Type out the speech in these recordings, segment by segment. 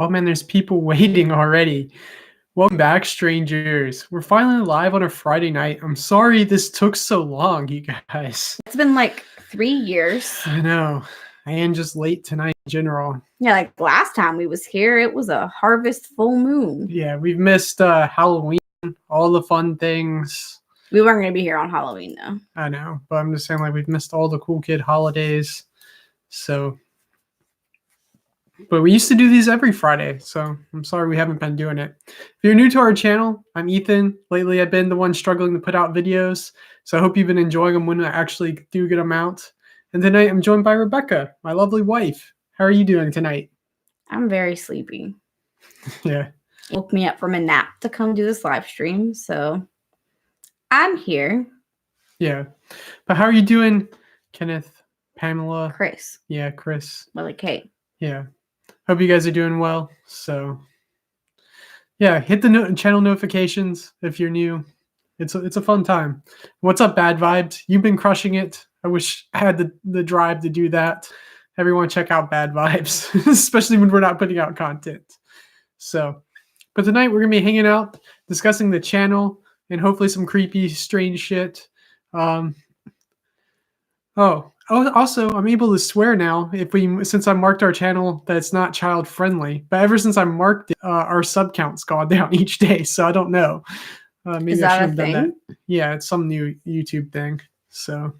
Oh man, there's people waiting already. Welcome back, strangers. We're finally live on a Friday night. I'm sorry this took so long, you guys. It's been like 3 years. I know. I am just late tonight in general. Yeah, like last time we was here, it was a harvest full moon. Yeah, we've missed Halloween, all the fun things. We weren't going to be here on Halloween, though. I know, but I'm just saying, like, we've missed all the cool kid holidays. So, but we used to do these every Friday, so I'm sorry we haven't been doing it. If you're new to our channel, I'm Ethan. Lately, I've been the one struggling to put out videos, so I hope you've been enjoying them when I actually do get them out. And tonight, I'm joined by Rebecca, my lovely wife. How are you doing tonight? I'm very sleepy. Yeah. Woke me up from a nap to come do this live stream, so I'm here. Yeah. But how are you doing, Kenneth, Pamela? Chris. Yeah, Chris. Well, like, hey. Yeah. Hope you guys are doing well. So, yeah, hit the channel notifications if you're new. It's a fun time. What's up, Bad Vibes? You've been crushing it. I wish I had the drive to do that. Everyone check out Bad Vibes, especially when we're not putting out content. So, but tonight we're going to be hanging out, discussing the channel, and hopefully some creepy, strange shit. Also, I'm able to swear now since I marked our channel that it's not child friendly. But ever since I marked it, our sub count's gone down each day, so I don't know. Maybe Is I that should a have done thing? that. Yeah, it's some new YouTube thing. So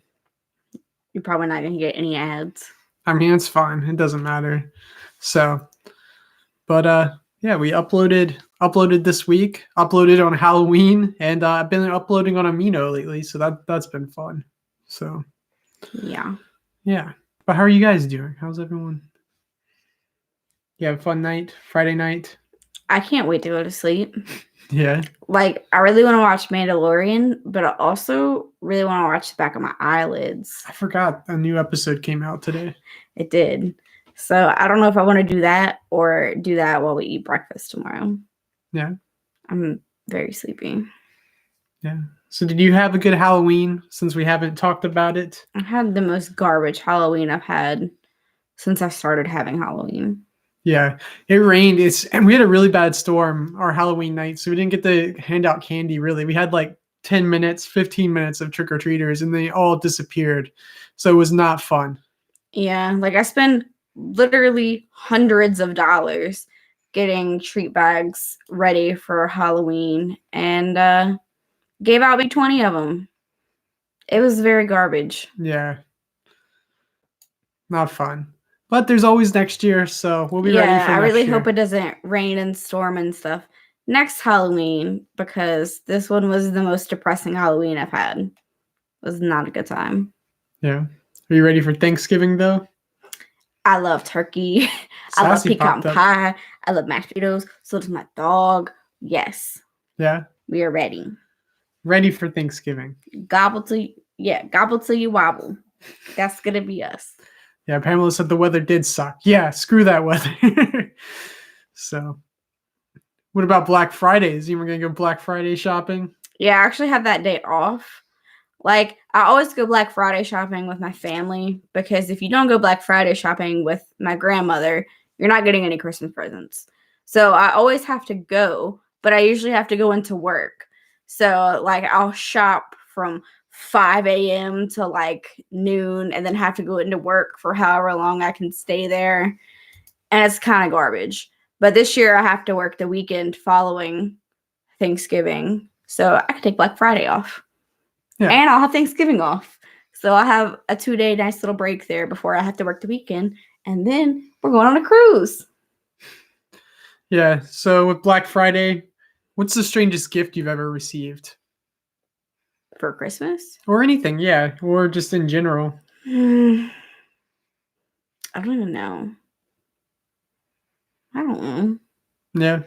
You're probably not going to get any ads. I mean, it's fine. It doesn't matter. So, but yeah, we uploaded this week. Uploaded on Halloween, and I've been uploading on Amino lately, so that's been fun. So. Yeah. Yeah. But how are you guys doing? How's everyone? You have a fun night? Friday night? I can't wait to go to sleep. Yeah. Like, I really want to watch Mandalorian, but I also really want to watch the back of my eyelids. I forgot a new episode came out today. It did. So I don't know if I want to do that or do that while we eat breakfast tomorrow. Yeah. I'm very sleepy. Yeah. So did you have a good Halloween since we haven't talked about it? I had the most garbage Halloween I've had since I started having Halloween. Yeah. It rained. And we had a really bad storm our Halloween night, so we didn't get to hand out candy really. We had like 10 minutes, 15 minutes of trick-or-treaters and they all disappeared. So it was not fun. Yeah, like I spent literally hundreds of dollars getting treat bags ready for Halloween and gave out me 20 of them. It was very garbage. Yeah. Not fun. But there's always next year, so we'll be ready for next year. I really hope it doesn't rain and storm and stuff next Halloween, because this one was the most depressing Halloween I've had. It was not a good time. Yeah. Are you ready for Thanksgiving, though? I love turkey. I love pecan pie. I love mashed potatoes. So does my dog. Yes. Yeah. We are ready. Ready for Thanksgiving. Gobble till you wobble. That's going to be us. Yeah, Pamela said the weather did suck. Yeah, screw that weather. So, what about Black Friday? Is anyone going to go Black Friday shopping? Yeah, I actually had that day off. Like, I always go Black Friday shopping with my family, because if you don't go Black Friday shopping with my grandmother, you're not getting any Christmas presents. So I always have to go, but I usually have to go into work. So, like, I'll shop from 5 a.m. to like noon and then have to go into work for however long I can stay there. And it's kind of garbage. But this year I have to work the weekend following Thanksgiving. So I can take Black Friday off. Yeah. And I'll have Thanksgiving off. So I'll have a 2-day nice little break there before I have to work the weekend. And then we're going on a cruise. Yeah. So with Black Friday, what's the strangest gift you've ever received? For Christmas? Or anything, yeah. Or just in general. I don't even know. I don't know. Yeah.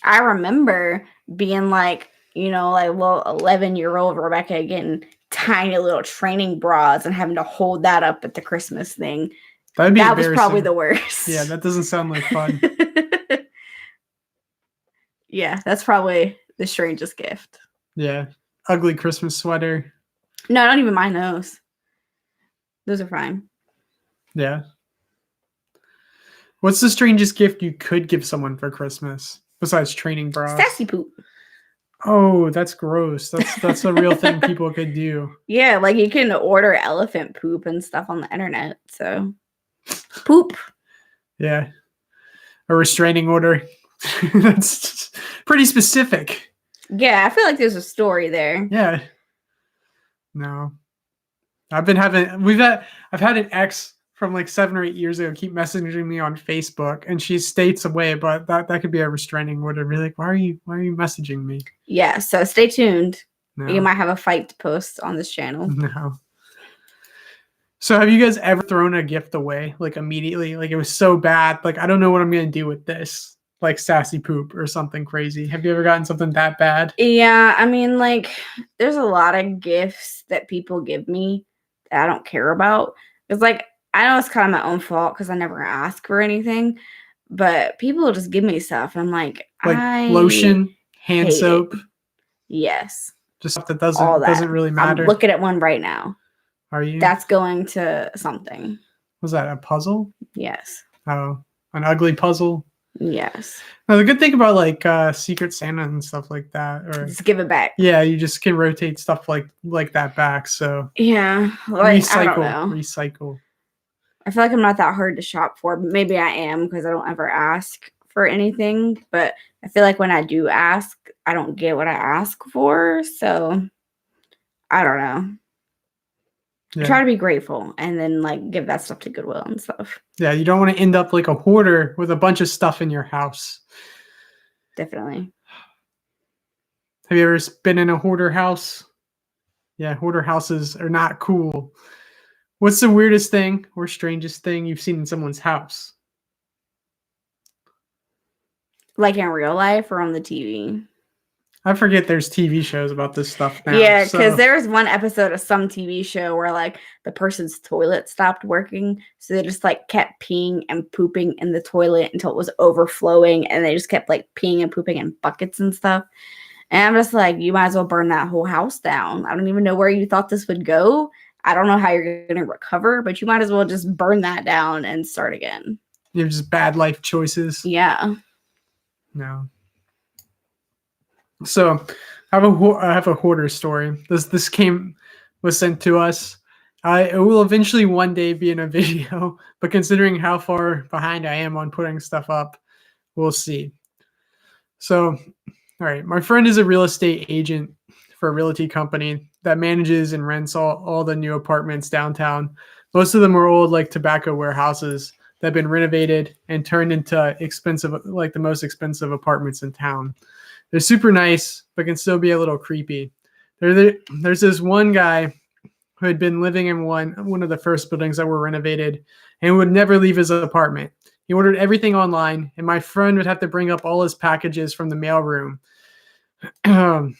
I remember being like, like little 11-year-old Rebecca getting tiny little training bras and having to hold that up at the Christmas thing. That was probably the worst. Yeah, that doesn't sound like fun. Yeah, that's probably the strangest gift. Yeah. Ugly Christmas sweater. No, I don't even mind those. Those are fine. Yeah. What's the strangest gift you could give someone for Christmas besides training bras? Sassy poop. Oh, that's gross. That's a real thing people could do. Yeah, like you can order elephant poop and stuff on the internet. So, poop. Yeah. A restraining order. That's pretty specific. Yeah, I feel like there's a story there. Yeah. No. I've had an ex from like 7 or 8 years ago keep messaging me on Facebook, and she's states away, but that could be a restraining order. Be like, why are you messaging me? Yeah, so stay tuned. No. You might have a fight to post on this channel. No. So have you guys ever thrown a gift away like immediately? Like it was so bad, like I don't know what I'm gonna do with this. Like sassy poop or something crazy. Have you ever gotten something that bad? Yeah, I mean, like, there's a lot of gifts that people give me that I don't care about. It's like, I know it's kind of my own fault because I never ask for anything, but people just give me stuff, and I'm like lotion, hand hate it. soap, yes, just stuff that all that. doesn't really matter. I'm looking at one right now. Are you? That's going to something. Was that a puzzle? Yes. Oh, an ugly puzzle. Yes. Now, the good thing about like Secret Santa and stuff like that, or Just give it back. yeah, you just can rotate stuff like that back. So Yeah, like, I don't know. recycle. I feel like I'm not that hard to shop for, but maybe I am because I don't ever ask for anything. But I feel like when I do ask, I don't get what I ask for. So I don't know. Yeah. Try to be grateful and then like give that stuff to Goodwill and stuff. Yeah, you don't want to end up like a hoarder with a bunch of stuff in your house. Definitely. Have you ever been in a hoarder house? Yeah, hoarder houses are not cool. What's the weirdest thing or strangest thing you've seen in someone's house? Like in real life or on the TV? I forget there's TV shows about this stuff now. Yeah, because there was one episode of some TV show where like the person's toilet stopped working. So they just like kept peeing and pooping in the toilet until it was overflowing. And they just kept like peeing and pooping in buckets and stuff. And I'm just like, you might as well burn that whole house down. I don't even know where you thought this would go. I don't know how you're going to recover, but you might as well just burn that down and start again. You have just bad life choices. Yeah. No. So I have a hoarder story. This was sent to us. It will eventually one day be in a video, but considering how far behind I am on putting stuff up, we'll see. So, all right, my friend is a real estate agent for a realty company that manages and rents all the new apartments downtown. Most of them are old, like tobacco warehouses that have been renovated and turned into expensive, like the most expensive apartments in town. They're super nice, but can still be a little creepy. There's this one guy who had been living in one of the first buildings that were renovated and would never leave his apartment. He ordered everything online, and my friend would have to bring up all his packages from the mailroom. I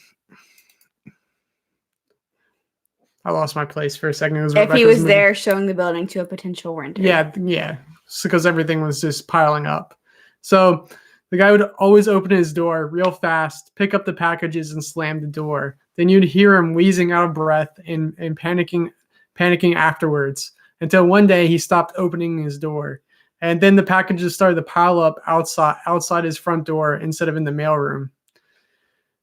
lost my place for a second. It was If he was there showing the building to a potential renter. Yeah. Because everything was just piling up. So the guy would always open his door real fast, pick up the packages, and slam the door. Then you'd hear him wheezing out of breath and panicking afterwards until one day he stopped opening his door. And then the packages started to pile up outside his front door instead of in the mailroom.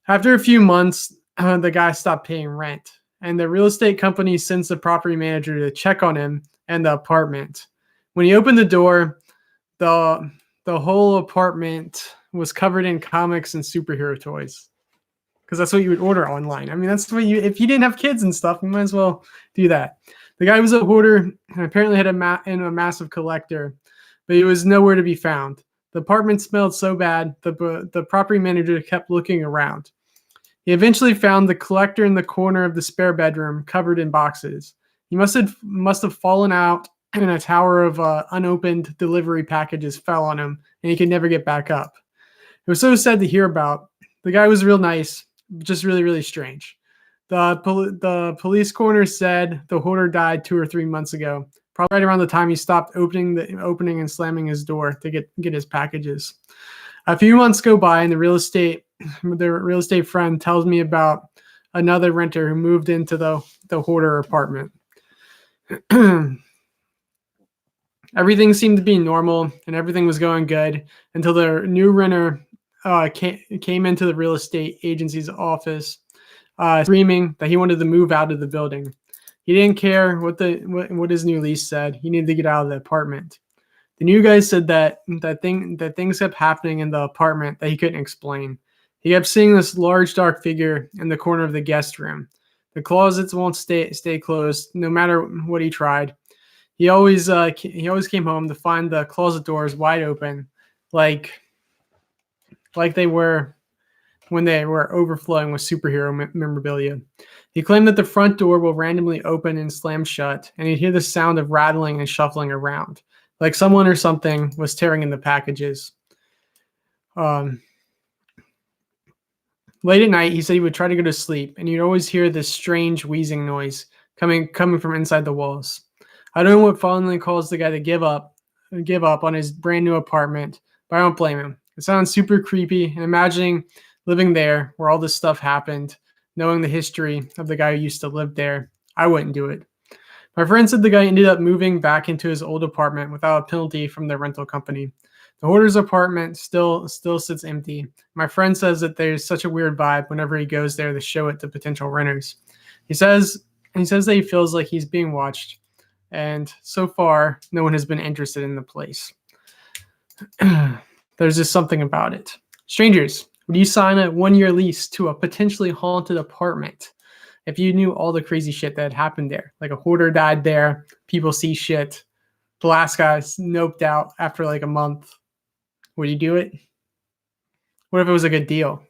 After a few months, the guy stopped paying rent, and the real estate company sends the property manager to check on him and the apartment. When he opened the door, the whole apartment was covered in comics and superhero toys, because that's what you would order online. I mean, that's what if you didn't have kids and stuff, you might as well do that. The guy was a hoarder and apparently had a massive collector, but he was nowhere to be found. The apartment smelled so bad, the property manager kept looking around. He eventually found the collector in the corner of the spare bedroom, covered in boxes. He must have fallen out, and a tower of unopened delivery packages fell on him, and he could never get back up. It was so sad to hear about. The guy was real nice, just really, really strange. The police coroner said the hoarder died 2 or 3 months ago, probably right around the time he stopped opening and slamming his door to get his packages. A few months go by, and the real estate friend tells me about another renter who moved into the hoarder apartment. Everything seemed to be normal and everything was going good until the new renter came into the real estate agency's office screaming that he wanted to move out of the building. He didn't care what his new lease said. He needed to get out of the apartment. The new guy said that things kept happening in the apartment that he couldn't explain. He kept seeing this large dark figure in the corner of the guest room. The closets won't stay closed no matter what he tried. He always came home to find the closet doors wide open, like they were when they were overflowing with superhero memorabilia. He claimed that the front door will randomly open and slam shut, and he'd hear the sound of rattling and shuffling around, like someone or something was tearing in the packages. Late at night, he said he would try to go to sleep, and you'd always hear this strange wheezing noise coming from inside the walls. I don't know what finally caused the guy to give up on his brand new apartment, but I don't blame him. It sounds super creepy, and imagining living there where all this stuff happened, knowing the history of the guy who used to live there, I wouldn't do it. My friend said the guy ended up moving back into his old apartment without a penalty from the rental company. The hoarder's apartment still sits empty. My friend says that there's such a weird vibe whenever he goes there to show it to potential renters. He says that he feels like he's being watched, and so far, no one has been interested in the place. There's just something about it. Strangers, would you sign a 1-year lease to a potentially haunted apartment if you knew all the crazy shit that had happened there? Like a hoarder died there, people see shit, the last guy noped out after like a month. Would you do it? What if it was a good deal?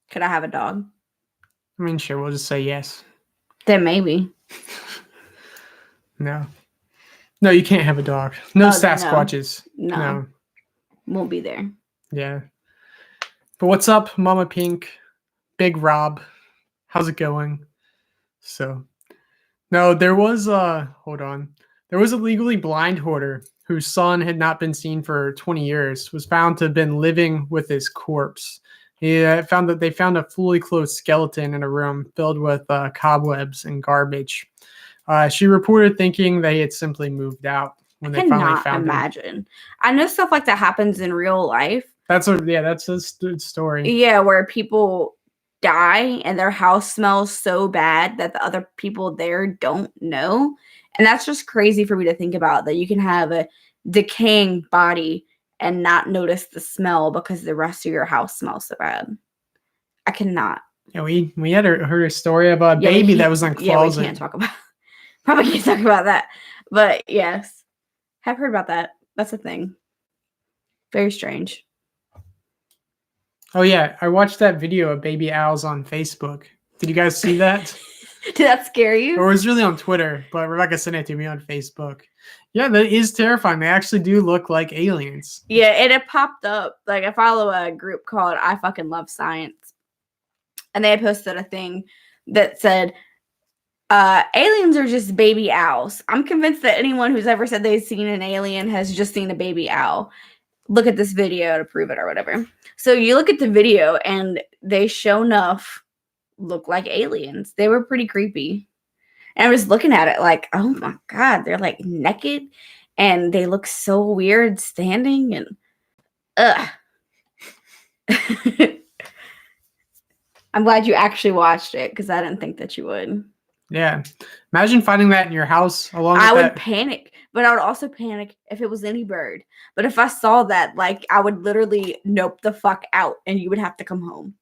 Could I have a dog? I mean, sure, we'll just say yes. Then maybe. No, you can't have a dog. No Sasquatches. No. Won't be there. Yeah. But what's up, Mama Pink, Big Rob? How's it going? So, no, there was hold on. There was a legally blind hoarder whose son had not been seen for 20 years, was found to have been living with his corpse. He found that they found a fully clothed skeleton in a room filled with cobwebs and garbage. She reported thinking they had simply moved out when they finally found him. Imagine. I know stuff like that happens in real life. That's a story. Yeah, where people die and their house smells so bad that the other people there don't know. And that's just crazy for me to think about, that you can have a decaying body and not notice the smell because the rest of your house smells so bad. I cannot. Yeah, we had heard a story about a baby that was in a closet. Yeah, we can't talk about. Probably can't talk about that. But yes, have heard about that. That's a thing. Very strange. Oh yeah, I watched that video of baby owls on Facebook. Did you guys see that? Did that scare you? Or it was really on Twitter, but Rebecca sent it to me on Facebook. Yeah, that is terrifying. They actually do look like aliens. Yeah, it popped up. Like, I follow a group called I Fucking Love Science. And they had posted a thing that said, aliens are just baby owls. I'm convinced that anyone who's ever said they've seen an alien has just seen a baby owl. Look at this video to prove it or whatever. So you look at the video and they sure enough look like aliens. They were pretty creepy. And I was looking at it like, oh my God, they're like naked and they look so weird standing and I'm glad you actually watched it because I didn't think that you would. Yeah. Imagine finding that in your house along with I would that. panic, but I would also panic if it was any bird. But if I saw that, like, I would literally nope the fuck out and you would have to come home.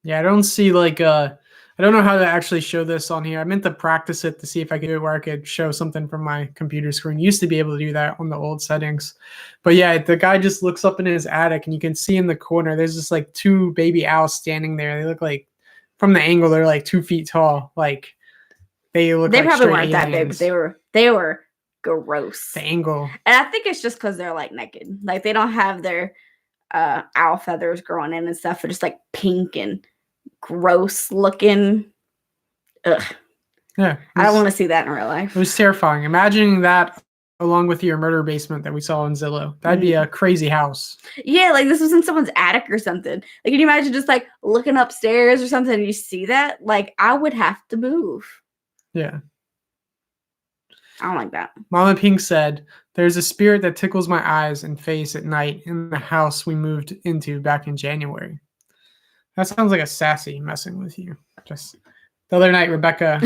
Yeah, I don't see like I don't know how to actually show this on here. I meant to practice it to see if I could do it where I could show something from my computer screen. Used to be able to do that on the old settings. But yeah, the guy just looks up in his attic and you can see in the corner there's just like two baby owls standing there. They look like, from the angle, they're like 2 feet tall. Like they look like probably weren't aliens. that big, but they were gross. The angle. And I think it's just because they're like naked. Like they don't have their owl feathers growing in and stuff. They're just like pink and gross looking. Ugh. Yeah. I don't want to see that in real life. It was terrifying. Imagining that along with your murder basement that we saw in Zillow. That'd be a crazy house. Yeah, like this was in someone's attic or something. Like, can you imagine just like looking upstairs or something and you see that? Like, I would have to move. Yeah. I don't like that. Mama Pink said, "There's a spirit that tickles my eyes and face at night in the house we moved into back in January." That sounds like a Sassy messing with you. Just the other night, Rebecca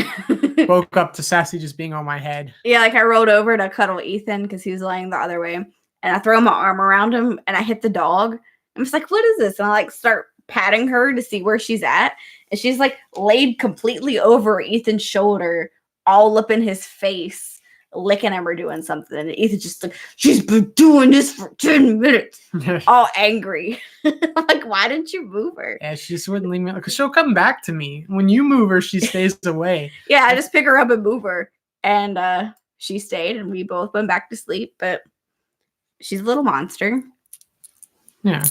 woke up to Sassy just being on my head. Yeah, like I rolled over to cuddle Ethan because he was laying the other way, and I throw my arm around him and I hit the dog. I'm just like, "What is this?" And I like start patting her to see where she's at, and she's like laid completely over Ethan's shoulder, all up in his face, licking him or doing something. And Ethan's just like, "She's been doing this for 10 minutes," all angry. I'm like, "Why didn't you move her?" Yeah, she just wouldn't leave me because she'll come back to me. When you move her, she stays away. Yeah, I just pick her up and move her, and she stayed, and we both went back to sleep. But she's a little monster. Yeah.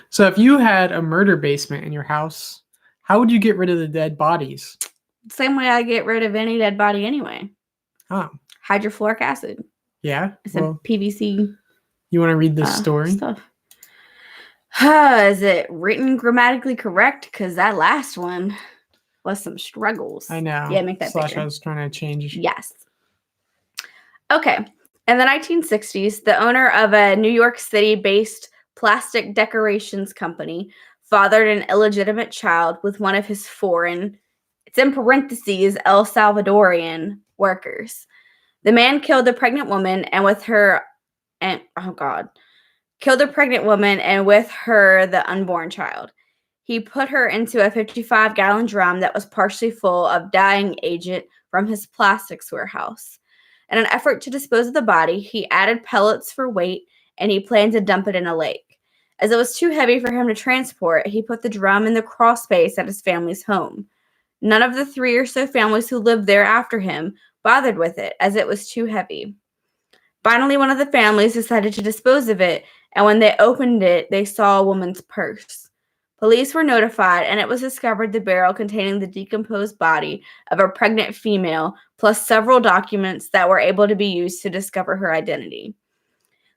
So if you had a murder basement in your house, how would you get rid of the dead bodies? Same way I get rid of any dead body anyway. Oh, Hydrofluoric acid. yeah. It's Well, a PVC you want to read this story? stuff. Is it written grammatically correct? Because that last one was some struggles. I know. Yeah, make that Slash, bigger. I was trying to change. Yes. Okay. In the 1960s, the owner of a New York City-based plastic decorations company fathered an illegitimate child with one of his foreign, it's in parentheses, El Salvadorian workers. The man killed the pregnant woman killed the pregnant woman and with her the unborn child. He put her into a 55-gallon drum that was partially full of dyeing agent from his plastics warehouse. In an effort to dispose of the body, he added pellets for weight, and he planned to dump it in a lake. As it was too heavy for him to transport, he put the drum in the crawl space at his family's home. None of the 3 or so families who lived there after him bothered with it, as it was too heavy. Finally, one of the families decided to dispose of it, and when they opened it, they saw a woman's purse. Police were notified, and it was discovered the barrel containing the decomposed body of a pregnant female, plus several documents that were able to be used to discover her identity.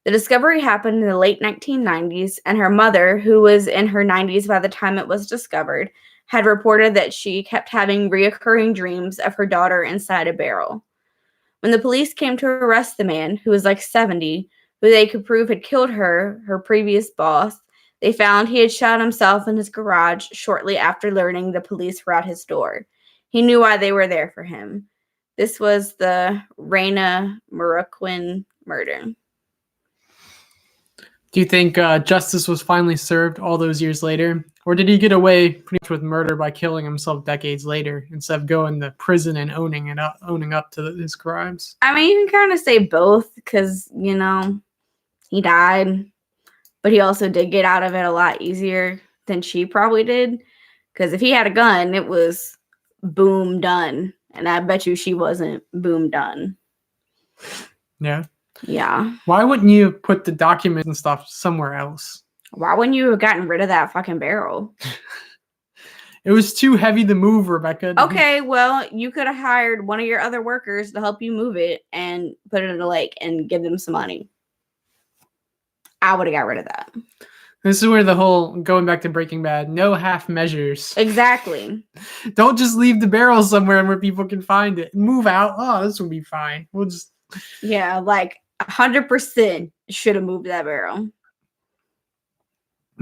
The discovery happened in the late 1990s, and her mother, who was in her 90s by the time it was discovered, had reported that she kept having reoccurring dreams of her daughter inside a barrel. When the police came to arrest the man, who was like 70, who they could prove had killed her previous boss, they found he had shot himself in his garage shortly after learning the police were at his door. He knew why they were there for him. This was the Reina Marroquin murder. Do you think justice was finally served all those years later? Or did he get away pretty much with murder by killing himself decades later instead of going to prison and owning up to his crimes? I mean, you can kind of say both because, he died, but he also did get out of it a lot easier than she probably did. Because if he had a gun, it was boom done. And I bet you she wasn't boom done. Yeah. Yeah. Why wouldn't you put the documents and stuff somewhere else? Why wouldn't you have gotten rid of that fucking barrel? It was too heavy to move, Rebecca. Okay, well, you could have hired one of your other workers to help you move it and put it in a lake and give them some money. I would have got rid of that. This is where the whole, going back to Breaking Bad, no half measures. Exactly. Don't just leave the barrel somewhere where people can find it. Move out. Oh, this will be fine. We'll just... Yeah, like 100% should have moved that barrel.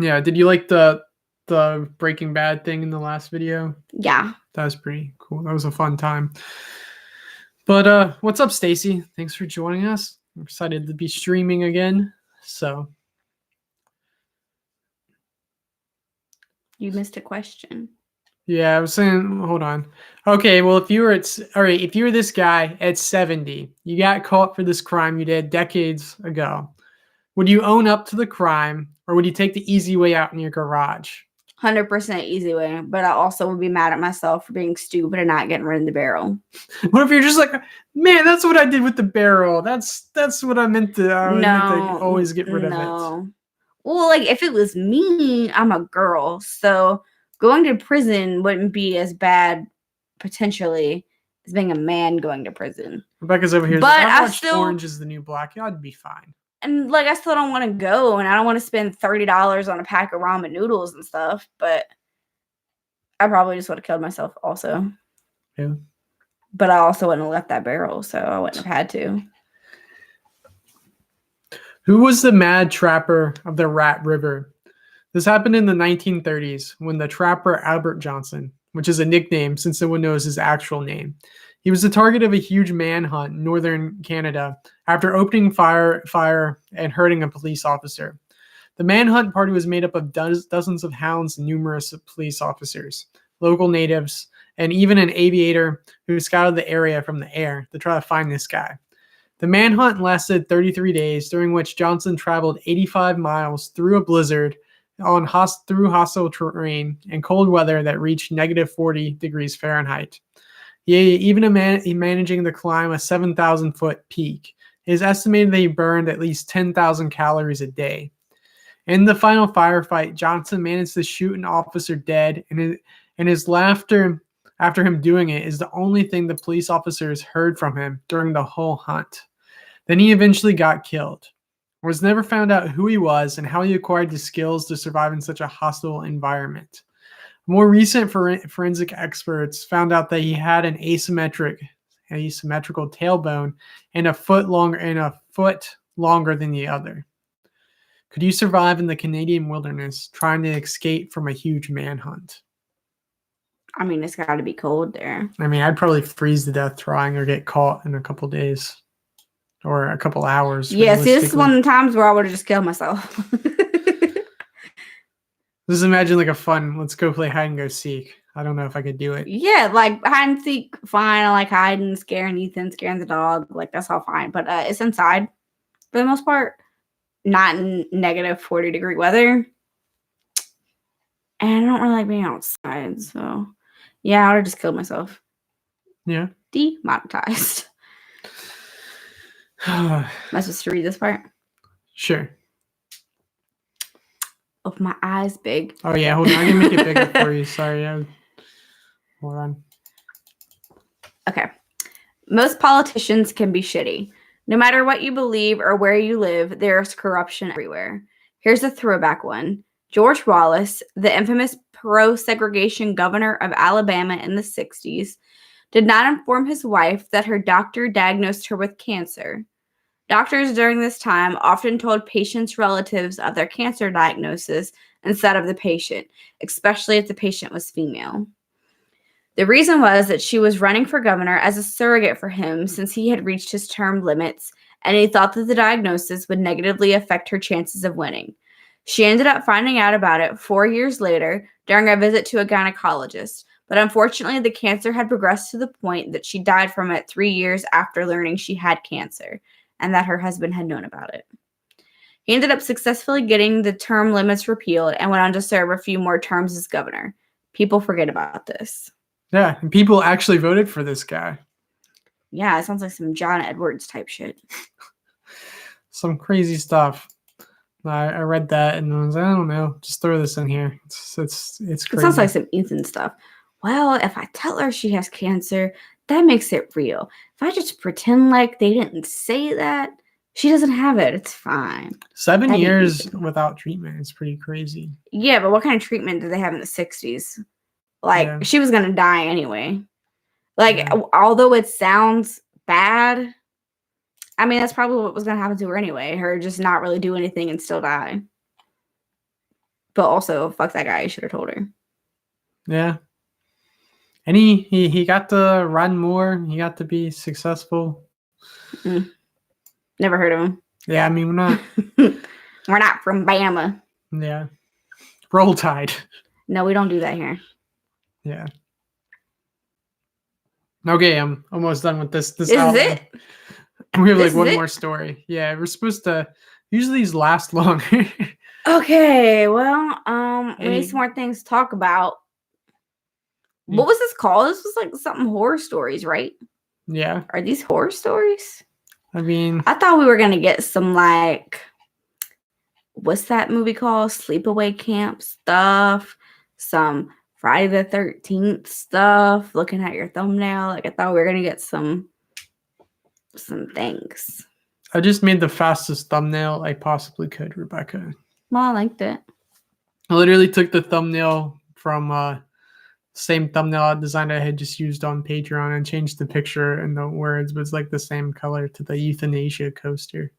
Yeah, did you like the Breaking Bad thing in the last video? Yeah. That was pretty cool. That was a fun time. But what's up, Stacy? Thanks for joining us. I'm excited to be streaming again. So you missed a question. Yeah, I was saying, hold on. Okay, well, if you were this guy at 70, you got caught for this crime you did decades ago, would you own up to the crime or would you take the easy way out in your garage? 100% easy way, but I also would be mad at myself for being stupid and not getting rid of the barrel. What if you're just like, man, that's what I did with the barrel. That's what I meant to. Meant to always get rid of it. Well, like if it was me, I'm a girl, so going to prison wouldn't be as bad potentially as being a man going to prison. Rebecca's over here. But like, I still, Orange is the New Black. Yeah, I'd be fine. And like I still don't want to go, and I don't want to spend $30 on a pack of ramen noodles and stuff. But I probably just would have killed myself also. Yeah. But I also wouldn't have left that barrel, so I wouldn't have had to. Who was the mad trapper of the Rat River? This happened in the 1930s when the trapper Albert Johnson, which is a nickname since no one knows his actual name, he was the target of a huge manhunt in northern Canada after opening fire and hurting a police officer. The manhunt party was made up of dozens of hounds and numerous police officers, local natives, and even an aviator who scouted the area from the air to try to find this guy. The manhunt lasted 33 days, during which Johnson traveled 85 miles through a blizzard through hostile terrain and cold weather that reached negative 40 degrees Fahrenheit. Even managing to climb a 7,000-foot peak. It is estimated that he burned at least 10,000 calories a day. In the final firefight, Johnson managed to shoot an officer dead, and his laughter after him doing it is the only thing the police officers heard from him during the whole hunt. Then he eventually got killed. It was never found out who he was and how he acquired the skills to survive in such a hostile environment. More recent forensic experts found out that he had an asymmetrical tailbone and a foot longer than the other. Could you survive in the Canadian wilderness trying to escape from a huge manhunt? I mean, it's got to be cold there. I mean, I'd probably freeze to death trying or get caught in a couple days or a couple hours. Yeah, see, this is one of the times where I would have just killed myself. Just imagine like a fun, let's go play hide and go seek. I don't know if I could do it. Yeah, like hide and seek, fine. I like hiding, scaring Ethan, scaring the dog. Like, that's all fine. But it's inside for the most part. Not in negative 40-degree weather. And I don't really like being outside. So, yeah, I would have just killed myself. Yeah. Demonetized. Am I supposed to read this part? Sure. Oh, my eye's big. Oh, yeah. Hold on. I can make it bigger for you. Sorry. Hold on. Okay. Most politicians can be shitty. No matter what you believe or where you live, there's corruption everywhere. Here's a throwback one. George Wallace, the infamous pro-segregation governor of Alabama in the 60s, did not inform his wife that her doctor diagnosed her with cancer. Doctors during this time often told patients' relatives of their cancer diagnosis instead of the patient, especially if the patient was female. The reason was that she was running for governor as a surrogate for him since he had reached his term limits, and he thought that the diagnosis would negatively affect her chances of winning. She ended up finding out about it 4 years later during a visit to a gynecologist, but unfortunately the cancer had progressed to the point that she died from it 3 years after learning she had cancer, and that her husband had known about it. He ended up successfully getting the term limits repealed and went on to serve a few more terms as governor. People forget about this. Yeah, and people actually voted for this guy. Yeah, it sounds like some John Edwards type shit. Some crazy stuff. I read that and I was like, I don't know, just throw this in here. It's crazy. It sounds like some Ethan stuff. Well, if I tell her she has cancer, that makes it real. If I just pretend like they didn't say that, she doesn't have it. It's fine. 7 years without treatment is pretty crazy. Yeah, but what kind of treatment did they have in the 60s? Like, she was going to die anyway. Like, although it sounds bad, I mean, that's probably what was going to happen to her anyway. Her just not really do anything and still die. But also, fuck that guy. You should have told her. Yeah. And he got to run more. He got to be successful. Never heard of him. Yeah, I mean, we're not. We're not from Bama. Yeah. Roll Tide. No, we don't do that here. Yeah. Okay, I'm almost done with this. Is it? We have like one more story. Yeah, we're supposed to. Usually these last longer. Okay, well, we need some more things to talk about. What was this called? This was like something horror stories, right? Yeah. Are these horror stories? I mean, I thought we were gonna get some like, what's that movie called? Sleepaway Camp stuff. Some Friday the 13th stuff. Looking at your thumbnail, like I thought we were gonna get some things. I just made the fastest thumbnail I possibly could, Rebecca. Well, I liked it. I literally took the thumbnail from same thumbnail design I had just used on Patreon and changed the picture and the words, but it's like the same color to the euthanasia coaster.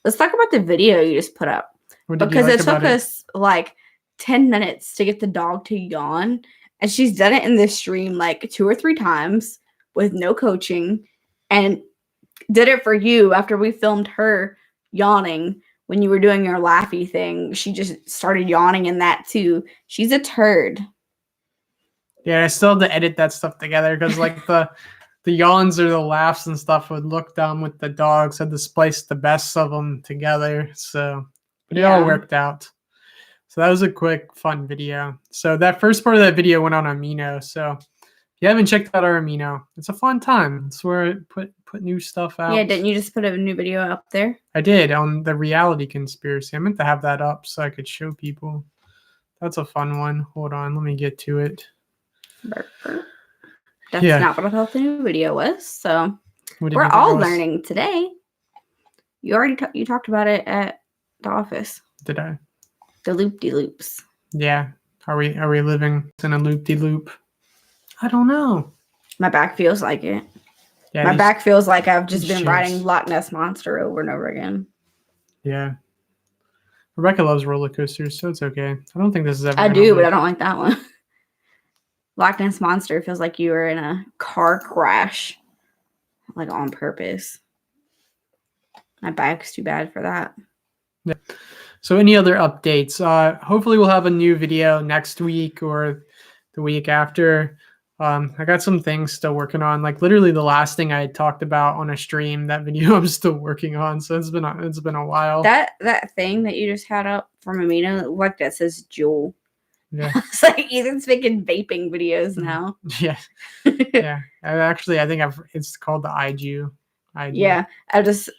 Let's talk about the video you just put up. What did you Because like it took about it? us like 10 minutes to get the dog to yawn. And she's done it in this stream like 2 or 3 times with no coaching. And did it for you after we filmed her yawning when you were doing your laughy thing. She just started yawning in that too. She's a turd. Yeah, I still have to edit that stuff together because like the yawns or the laughs and stuff would look dumb with the dogs. I had to splice the best of them together. So, but it all Yeah. worked out. So that was a quick, fun video. So that first part of that video went on Amino. So if you haven't checked out our Amino, it's a fun time. It's where I put new stuff out. Yeah, didn't you just put a new video up there? I did on the reality conspiracy. I meant to have that up so I could show people. That's a fun one. Hold on, let me get to it. Burp, burp. That's Yeah. not what I thought the new video was. So What did we're you think all it was? learning today. You already you talked about it at the office. Did I? The loop-de-loops. Yeah. Are we living in a loop-de-loop? I don't know. My back feels like it. Yeah. My back feels like I've just these been chairs. riding Loch Ness Monster over and over again. Yeah. Rebecca loves roller coasters, so it's okay. I don't think this is ever. I gonna do, but live. I don't like that one. Loch Ness Monster feels like you were in a car crash, like on purpose. My back's too bad for that. Yeah. So any other updates? Hopefully we'll have a new video next week or the week after. I got some things still working on. Like literally the last thing I had talked about on a stream, that video I'm still working on. So it's been a while. That thing that you just had up from Amina, like that says Jewel. Yeah. It's like Ethan's making vaping videos now. Yeah. Yeah. I think it's called the iJew. Yeah, I just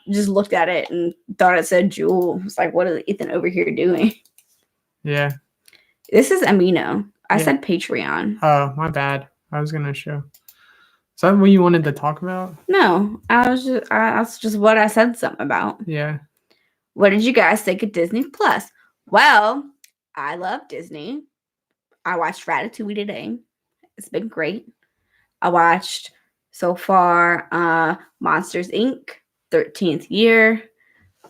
looked at it and thought it said Jewel. It's like, what is Ethan over here doing? Yeah. This is Amino. I Yeah. said Patreon. Oh, my bad. I was gonna show. Is that what you wanted to talk about? No, that's just what I said something about. Yeah. What did you guys think of Disney Plus? Well, I love Disney. I watched Ratatouille today. It's been great. I watched so far Monsters Inc., 13th Year,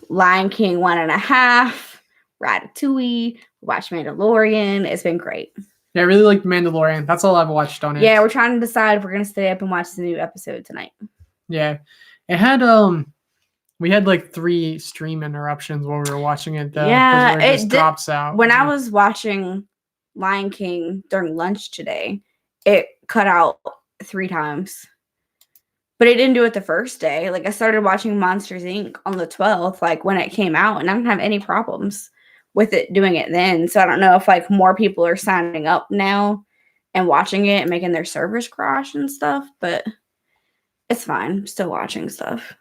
Lion King 1.5, Ratatouille, watched Mandalorian. It's been great. Yeah, I really liked Mandalorian. That's all I've watched on it. Yeah, we're trying to decide if we're going to stay up and watch the new episode tonight. Yeah. It had we had like 3 stream interruptions while we were watching it though. Yeah, where it did- drops out. When I was watching Lion King during lunch today, it cut out 3 times. But it didn't do it the first day. Like I started watching Monsters Inc. on the 12th, like when it came out, and I didn't have any problems with it doing it then. So I don't know if like more people are signing up now and watching it and making their servers crash and stuff, but it's fine. I'm still watching stuff.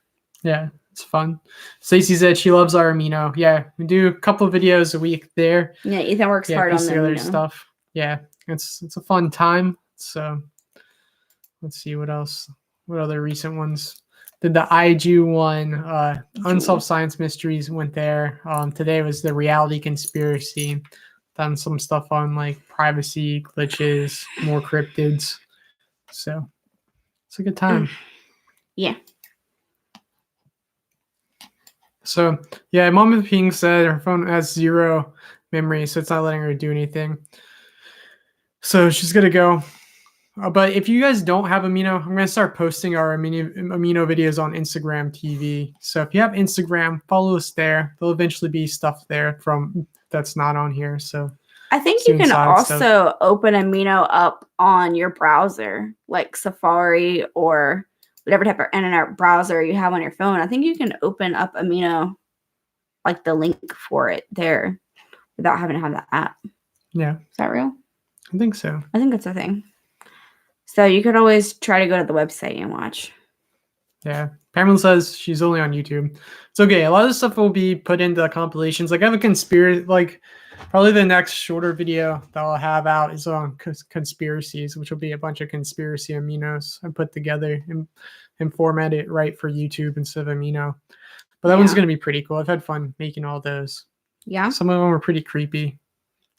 Yeah, it's fun. Stacey said she loves our Amino. Yeah, we do a couple of videos a week there. Yeah, Ethan works hard on piece them. together stuff. Yeah, it's a fun time. So let's see what else. What other recent ones? Did the IG one? Unsolved Science Mysteries went there. Today was the Reality Conspiracy. Done some stuff on like privacy glitches, more cryptids. So it's a good time. Yeah. So yeah, Mama Ping said her phone has 0 memory, so it's not letting her do anything. So she's gonna go. But if you guys don't have Amino, I'm gonna start posting our Amino videos on Instagram TV. So if you have Instagram, follow us there. There'll eventually be stuff there from that's not on here. So I think you Soon can side also stuff. open Amino up on your browser, like Safari or whatever type of internet browser you have on your phone. I think you can open up Amino, like the link for it there, without having to have the app. yeah, Is that real? I think so. I think that's a thing. So you could always try to go to the website and watch. Yeah. Pamela says she's only on YouTube. It's okay. A lot of stuff will be put into the compilations. Like I have a conspiracy, like probably the next shorter video that I'll have out is on conspiracies, which will be a bunch of conspiracy aminos I put together and format it right for YouTube instead of Amino. But that one's Yeah. going to be pretty cool. I've had fun making all those. Yeah. Some of them are pretty creepy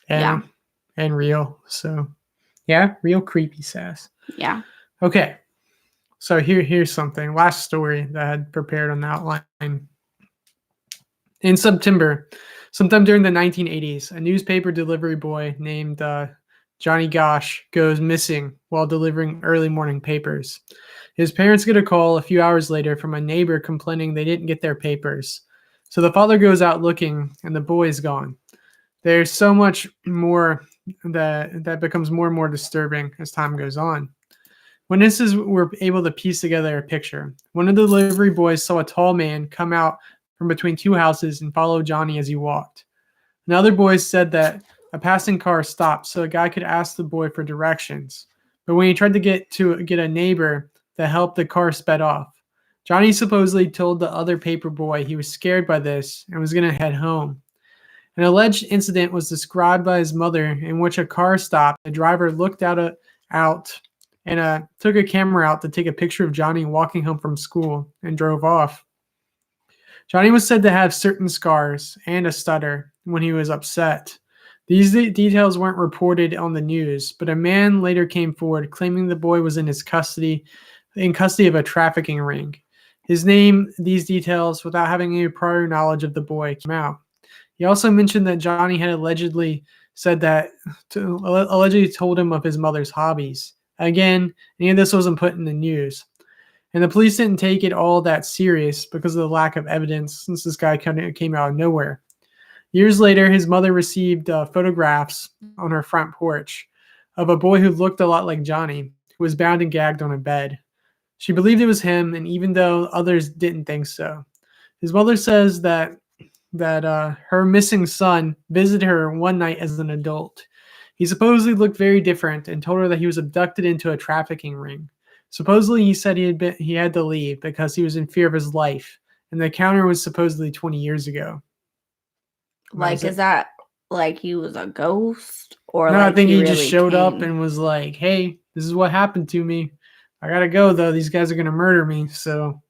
and real. So Yeah, real creepy sass. Yeah. Okay. So here's something. Last story that I had prepared on the outline. In September, sometime during the 1980s, a newspaper delivery boy named Johnny Gosh goes missing while delivering early morning papers. His parents get a call a few hours later from a neighbor complaining they didn't get their papers. So the father goes out looking, and the boy is gone. There's so much more that becomes more and more disturbing as time goes on. Witnesses were able to piece together a picture. One of the delivery boys saw a tall man come out from between two houses and follow Johnny as he walked. Another boy said that a passing car stopped so a guy could ask the boy for directions. But when he tried to get a neighbor to help, the car sped off. Johnny supposedly told the other paper boy he was scared by this and was going to head home. An alleged incident was described by his mother in which a car stopped. The driver looked out and took a camera out to take a picture of Johnny walking home from school and drove off. Johnny was said to have certain scars and a stutter when he was upset. These details weren't reported on the news, but a man later came forward claiming the boy was in custody of a trafficking ring. His name, these details, without having any prior knowledge of the boy, came out. He also mentioned that Johnny had allegedly told him of his mother's hobbies. Again, any of this wasn't put in the news. And the police didn't take it all that serious because of the lack of evidence, since this guy kind of came out of nowhere. Years later, his mother received photographs on her front porch of a boy who looked a lot like Johnny, who was bound and gagged on a bed. She believed it was him, and even though others didn't think so. His mother says that her missing son visited her one night as an adult. He supposedly looked very different and told her that he was abducted into a trafficking ring. Supposedly, he said he had to leave because he was in fear of his life, and the encounter was supposedly 20 years ago. Like, is that like he was a ghost, or no? like I think he really just showed up and was like, "Hey, this is what happened to me. I gotta go though. These guys are gonna murder me. So,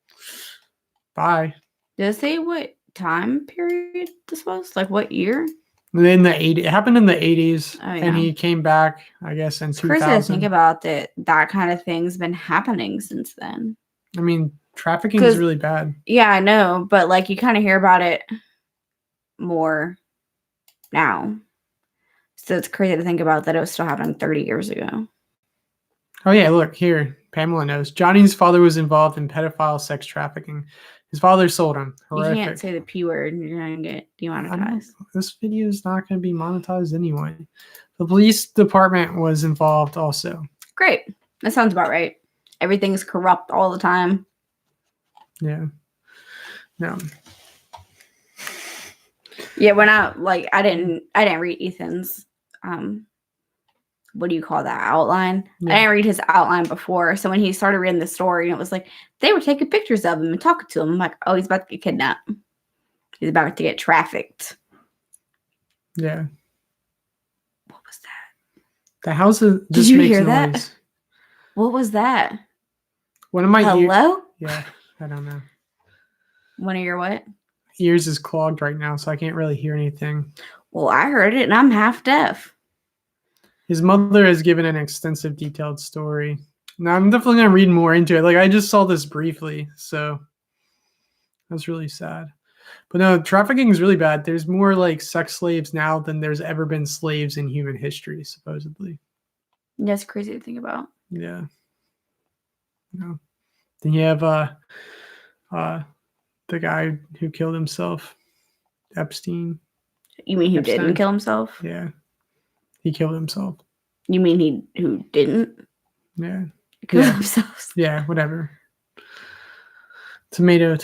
bye." Does it say what time period this was? Like what year? In the 80s, it happened in the 80s, Oh, yeah. and he came back, I guess, in 2000. Crazy to think about that kind of thing's been happening since then. I mean, trafficking is really bad. Yeah, I know, but like you kind of hear about it more now. So it's crazy to think about that it was still happening 30 years ago. Oh yeah, look here. Pamela knows. Johnny's father was involved in pedophile sex trafficking. His father sold him. Horrific. You can't say the P word and you're going to get demonetized. This video is not going to be monetized anyway. The police department was involved also. Great. That sounds about right. Everything's corrupt all the time. Yeah. No. Yeah, when I didn't read Ethan's what do you call that, outline? Yeah. I didn't read his outline before. So when he started reading the story, it was like they were taking pictures of him and talking to him. I'm like, oh, he's about to get kidnapped. He's about to get trafficked. Yeah. What was that? The house just Did you makes hear noise. That? What was that? One of my Hello? Yeah, I don't know. One of your what? Ears is clogged right now, so I can't really hear anything. Well, I heard it, and I'm half deaf. His mother has given an extensive, detailed story. Now, I'm definitely going to read more into it. Like, I just saw this briefly, so that's really sad. But no, trafficking is really bad. There's more, like, sex slaves now than there's ever been slaves in human history, supposedly. That's crazy to think about. Yeah. No. Then you have the guy who killed himself, Epstein. You mean who didn't kill himself? Yeah. He killed himself. You mean who didn't? Yeah. Kill himself. Yeah, whatever. Tomato.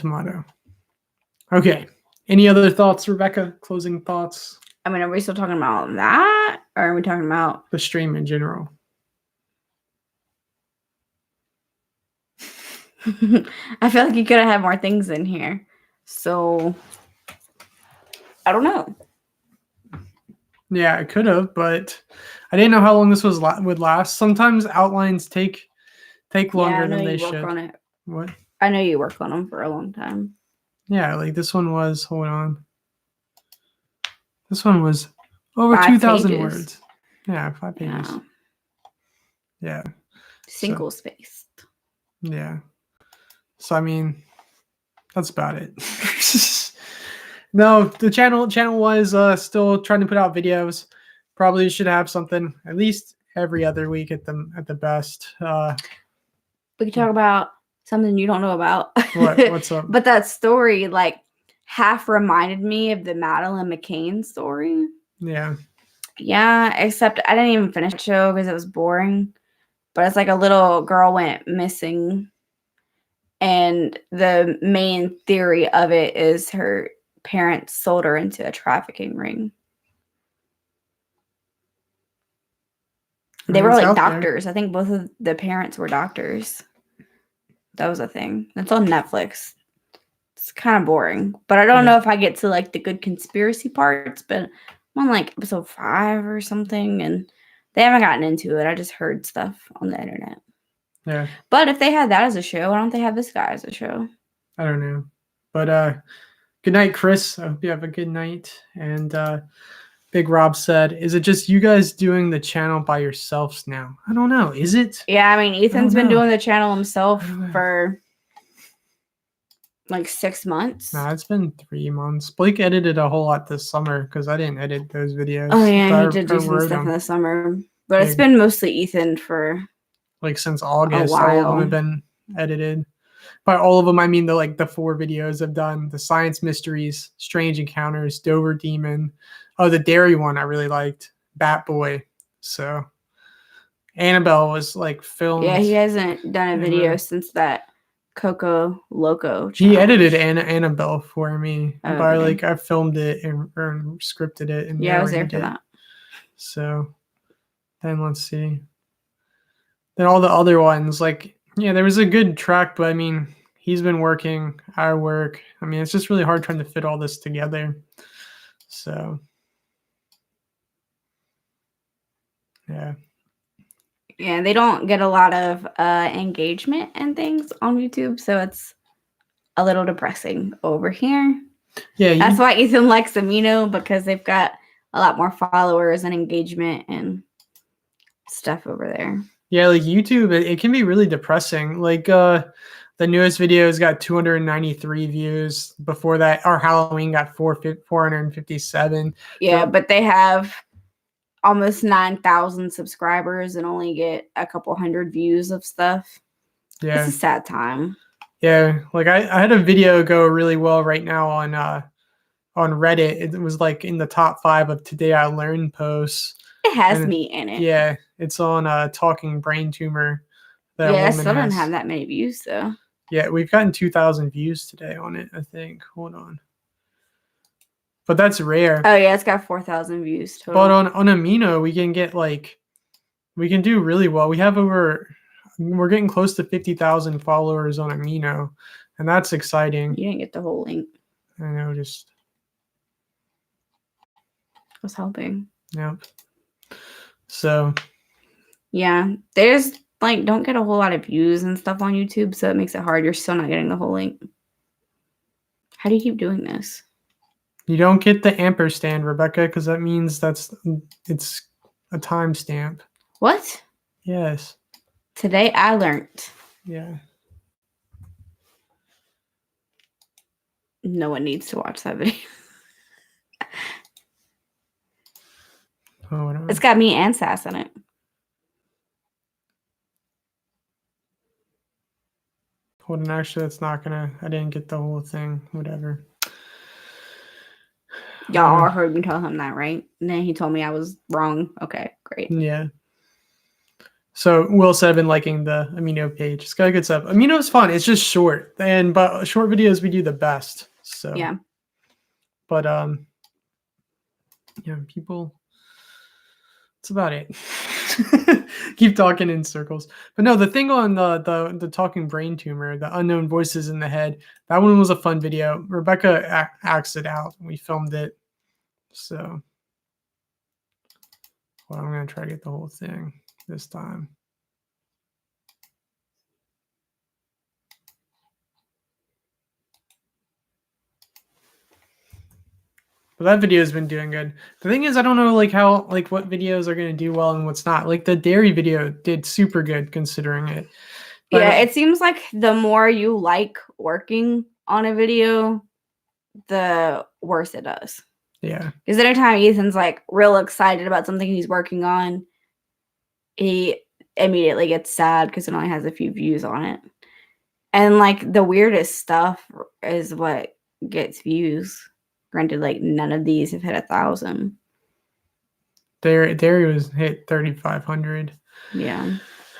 Okay. Any other thoughts, Rebecca? Closing thoughts? I mean, are we still talking about that? Or are we talking about the stream in general? I feel like you could have had more things in here. So I don't know. Yeah, I could have, but I didn't know how long this would last. Sometimes outlines take longer than they should. On it. What? I know you work on them for a long time. Yeah, like this one was. Hold on. This one was over 2,000 words. Yeah, 5 pages. Yeah. Yeah. Single spaced. Yeah. So I mean, that's about it. No, the channel was still trying to put out videos. Probably should have something at least every other week at the best. We could talk about something you don't know about. What's up? But that story like half reminded me of the Madeline McCain story. Yeah. Yeah, except I didn't even finish the show because it was boring. But it's like a little girl went missing, and the main theory of it is her parents sold her into a trafficking ring. They were It's like out there. doctors. I think both of the parents were doctors. That was a thing. It's on Netflix. It's kind of boring, but I don't know if I get to like the good conspiracy parts. But I'm on like episode 5 or something, and they haven't gotten into it. I just heard stuff on the internet. Yeah. But if they had that as a show, why don't they have this guy as a show? I don't know. But good night, Chris. I hope you have a good night. And Big Rob said, "Is it just you guys doing the channel by yourselves now?" I don't know. Is it? Yeah, I mean, Ethan's been doing the channel himself I don't know. for like 6 months. Nah, it's been 3 months. Blake edited a whole lot this summer because I didn't edit those videos. Oh yeah, he I did do some wrote stuff in them. the summer, but it's Big. been mostly Ethan for Like since August. a All of them while. have been edited. By all of them, I mean the 4 videos I've done: the Science Mysteries, Strange Encounters, Dover Demon. Oh, the Dairy one I really liked, Bat Boy. So Annabelle was like filmed. Yeah, he hasn't done a in video the- since that Coco Loco challenge. He edited Annabelle for me, Oh, but okay. like I filmed it and scripted it and Yeah, I was there narrated for it. that. So then let's see. Then all the other ones, like yeah, there was a good track, but I mean, he's been working, I work. I mean, it's just really hard trying to fit all this together. So yeah. Yeah, they don't get a lot of engagement and things on YouTube, so it's a little depressing over here. Yeah, That's why Ethan likes Amino, because they've got a lot more followers and engagement and stuff over there. Yeah, like YouTube, it can be really depressing. Like the newest videos got 293 views. Before that, our Halloween got 457. Yeah, So- but they have almost 9,000 subscribers and only get a couple hundred views of stuff. Yeah. It's a sad time. Yeah, like I had a video go really well right now on Reddit. It was like in the top 5 of Today I Learned posts. It has And me in it. Yeah, it's on Talking Brain Tumor. Yeah, I woman still didn't has. have that many views though. Yeah, we've gotten 2,000 views today on it, I think. Hold on. But that's rare. Oh yeah, it's got 4,000 views total. But on Amino, we can do really well. We're getting close to 50,000 followers on Amino, and that's exciting. You didn't get the whole link. I know, just I was helping. Yep. So Yeah, there's like don't get a whole lot of views and stuff on YouTube, so it makes it hard. You're still not getting the whole link. How do you keep doing this? you don't get the ampersand, Rebecca, because that means it's a timestamp. What? Yes. Today I learned. Yeah. No one needs to watch that video. Oh, whatever. It's got me and Sass in it. Hold on, actually, that's not gonna. I didn't get the whole thing. Whatever. Y'all all heard me tell him that, right? And then he told me I was wrong. Okay, great. Yeah. So Will said I've been liking the Amino page. It's got good stuff. Amino's fun. It's just short, but short videos we do the best. So Yeah. But yeah, people. That's about it. Keep talking in circles. But no, the thing on the Talking Brain Tumor, the unknown voices in the head, that one was a fun video. Rebecca acts it out. We filmed it. So well, I'm gonna try to get the whole thing this time. But But that video has been doing good. The thing is, I don't know like how like what videos are gonna do well and what's not. Like the dairy video did super good considering it. But Yeah, it seems like the more you like working on a video, the worse it does. yeah. Because anytime Ethan's like real excited about something he's working on, he immediately gets sad because it only has a few views on it. And like the weirdest stuff is what gets views. Granted, like none of these have hit 1,000. Dairy was hit 3,500. Yeah.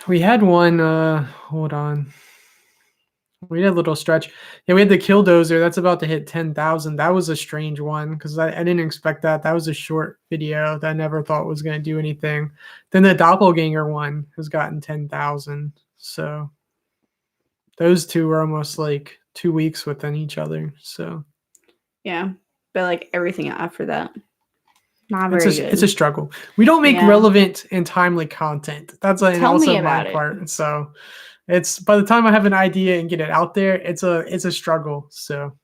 We had one. Hold on. We had a little stretch. Yeah, we had the Killdozer. That's about to hit 10,000. That was a strange one because I didn't expect that. That was a short video that I never thought was going to do anything. Then the Doppelganger one has gotten 10,000. So those two are almost like 2 weeks within each other. So Yeah. But like everything after that, not it's very a, good. it's a struggle. We don't make Yeah. relevant and timely content. That's like Tell also me my about it. part. So it's by the time I have an idea and get it out there, it's a struggle. So